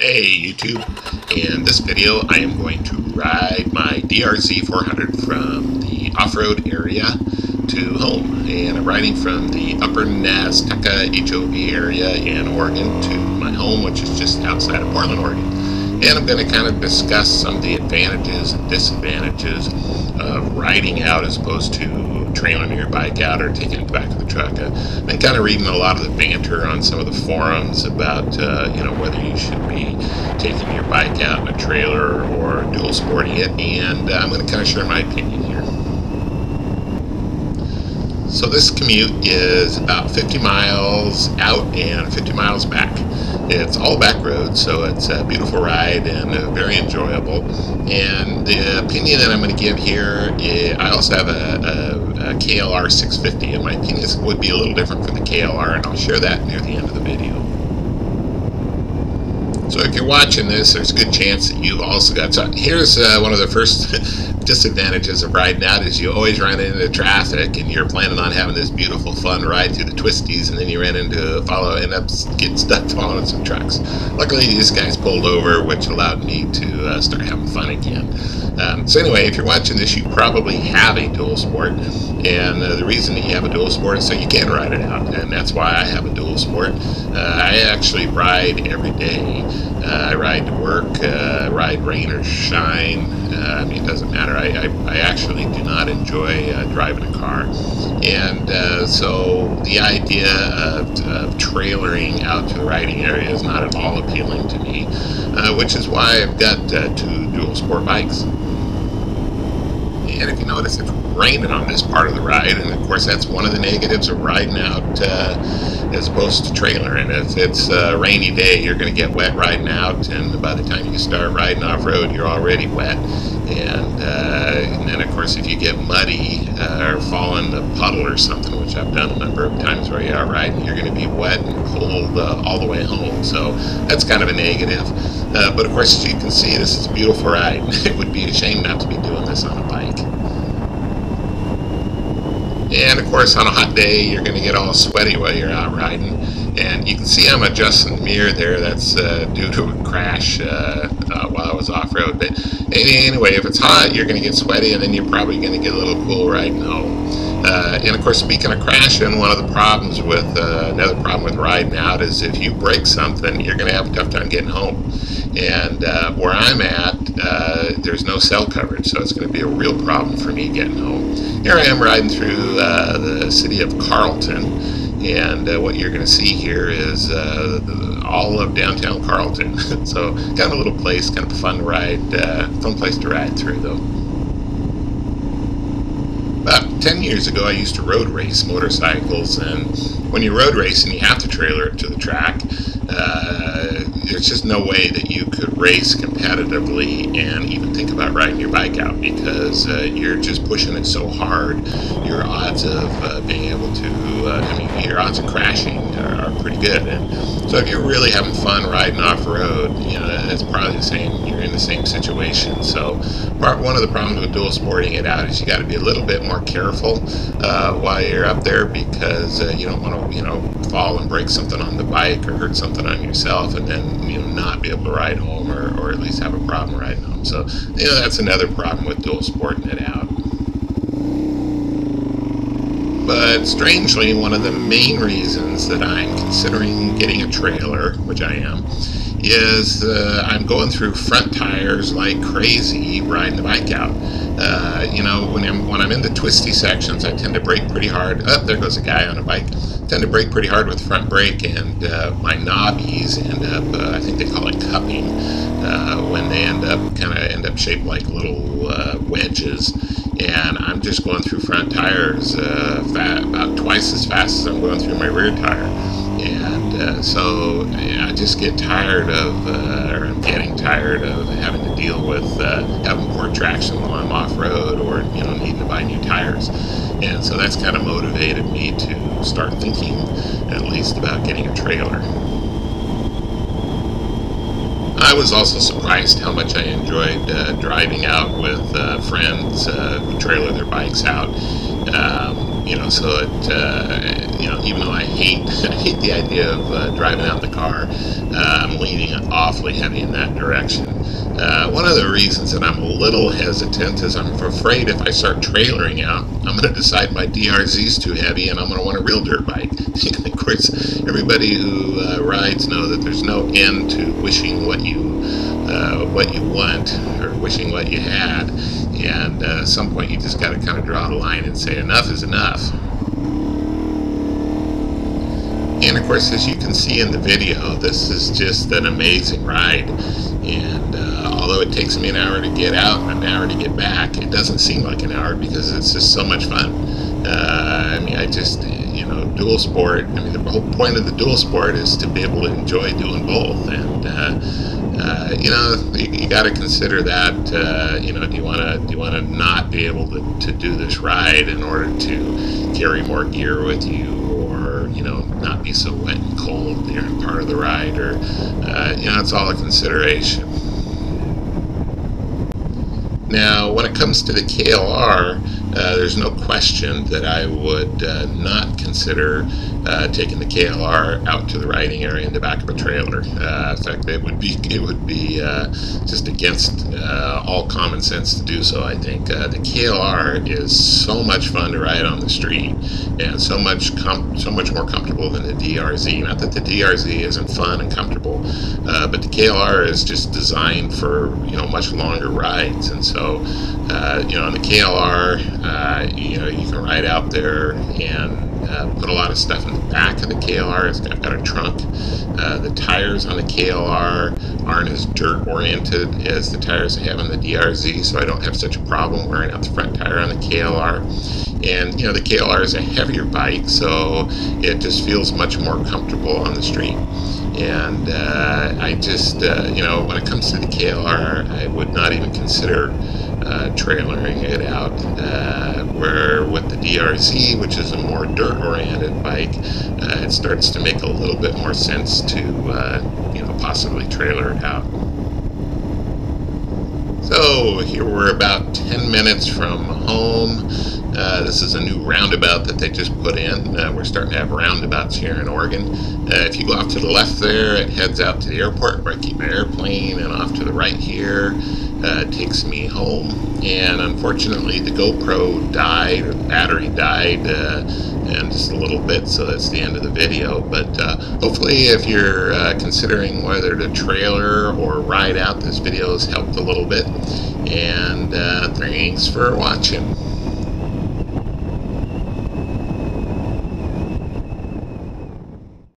Hey YouTube, in this video I am going to ride my DRZ400 from the off-road area to home, and I'm riding from the Upper Nestucca OHV area in Oregon to my home, which is just outside of Portland, Oregon. And I'm going to kind of discuss some of the advantages and disadvantages of riding out as opposed to trailing your bike out or taking it to the back of the truck. I've been kind of reading a lot of the banter on some of the forums about whether you should be taking your bike out in a trailer or dual sporting it, and I'm going to kind of share my opinion here. So this commute is about 50 miles out and 50 miles back. It's all back roads, so it's a beautiful ride and very enjoyable. And the opinion that I'm going to give here, I also have a KLR650, and my opinions would be a little different from the KLR, and I'll share that near the end of the video. So if you're watching this, there's a good chance that you've also got... So here's one of the first disadvantages of riding out is you always run into traffic, and you're planning on having this beautiful fun ride through the twisties, and then you end up getting stuck following some trucks. Luckily these guys pulled over, which allowed me to start having fun again. So anyway, if you're watching this, you probably have a dual sport, and the reason that you have a dual sport is so you can ride it out, and that's why I have a dual sport. I actually ride every day. I ride to work, ride rain or shine. I mean, it doesn't matter. I actually do not enjoy driving a car. And so the idea of trailering out to the riding area is not at all appealing to me, which is why I've got two dual sport bikes. And if you notice, it's raining on this part of the ride, and of course that's one of the negatives of riding out as opposed to trailering. If it's a rainy day, you're going to get wet riding out, and by the time you start riding off-road, you're already wet. And then of course if you get muddy or fall in a puddle or something, which I've done a number of times where you're out riding, you're going to be wet and cold all the way home. So that's kind of a negative. But of course, as you can see, this is a beautiful ride. It would be a shame not to be doing this on a bike. And of course, on a hot day, you're going to get all sweaty while you're out riding. And you can see I'm adjusting the mirror there. That's due to a crash while I was off-road. But anyway, if it's hot, you're going to get sweaty, and then you're probably going to get a little cool riding home. And of course, speaking of crashing, one of the problems with another problem with riding out is if you break something, you're going to have a tough time getting home. And where I'm at, there's no cell coverage, so it's going to be a real problem for me getting home. Here I am riding through the city of Carlton, and what you're going to see here is all of downtown Carlton. So kind of a little place, kind of a fun ride, fun place to ride through though. About 10 years ago, I used to road race motorcycles, and when you're road racing, you have to trailer it to the track. There's just no way that you could race competitively and even think about riding your bike out, because you're just pushing it so hard. Your odds of being able to, your odds of crashing are pretty good. And so if you're really having fun riding off-road, it's probably the same. You're in the same situation. So one of the problems with dual sporting it out is you got to be a little bit more careful while you're up there, because you don't want to, fall and break something on the bike or hurt something on yourself, and then not be able to ride home, or at least have a problem riding home. So that's another problem with dual sporting it out. But strangely, one of the main reasons that I'm considering getting a trailer, which I am, is I'm going through front tires like crazy riding the bike out. When I'm in the twisty sections, I tend to brake pretty hard. Oh, there goes a guy on a bike. Tend to brake pretty hard with the front brake, and my knobbies end up, I think they call it cupping, when they end up shaped like little wedges. And I'm just going through front tires about twice as fast as I'm going through my rear tire. And so I just get tired of, or I'm getting tired of having to deal with having poor traction while I'm off-road, or needing to buy new tires. And so that's kind of motivated me to start thinking at least about getting a trailer. I was also surprised how much I enjoyed driving out with friends who trailer their bikes out. So even though I hate I hate the idea of driving out in the car, I'm leaning awfully heavy in that direction. One of the reasons that I'm a little hesitant is I'm afraid if I start trailering out, I'm going to decide my DRZ is too heavy and I'm going to want a real dirt bike. Of course, everybody who rides know that there's no end to wishing what you want or wishing what you had, and at some point you just got to kind of draw the line and say enough is enough. And of course, as you can see in the video, this is just an amazing ride. And although it takes me an hour to get out and an hour to get back, it doesn't seem like an hour because it's just so much fun. I mean, dual sport, I mean, the whole point of the dual sport is to be able to enjoy doing both. And, you got to consider that, do you want to not be able to do this ride in order to carry more gear with you, or, not be so wet and cold during part of the ride, or, it's all a consideration. Now, when it comes to the KLR, there's no question that I would not consider taking the KLR out to the riding area in the back of a trailer. In fact, it would be just against all common sense to do so. I think the KLR is so much fun to ride on the street, and so much more comfortable than the DRZ. Not that the DRZ isn't fun and comfortable, but the KLR is just designed for much longer rides. And so on the KLR, you can ride out there and put a lot of stuff in the back of the KLR. I've got a trunk. The tires on the KLR aren't as dirt oriented as the tires I have on the DRZ, so I don't have such a problem wearing out the front tire on the KLR. And the KLR is a heavier bike, so it just feels much more comfortable on the street. And I just, when it comes to the KLR, I would not even consider trailering it out, where with the DRZ, which is a more dirt-oriented bike, it starts to make a little bit more sense to, possibly trailer it out. So here we're about 10 minutes from home. This is a new roundabout that they just put in. We're starting to have roundabouts here in Oregon. If you go off to the left there, it heads out to the airport where I keep my airplane, and off to the right here, it takes me home. And unfortunately, the GoPro died, or the battery died, and just a little bit, so that's the end of the video. But hopefully, if you're considering whether to trailer or ride out, this video has helped a little bit. And thanks for watching.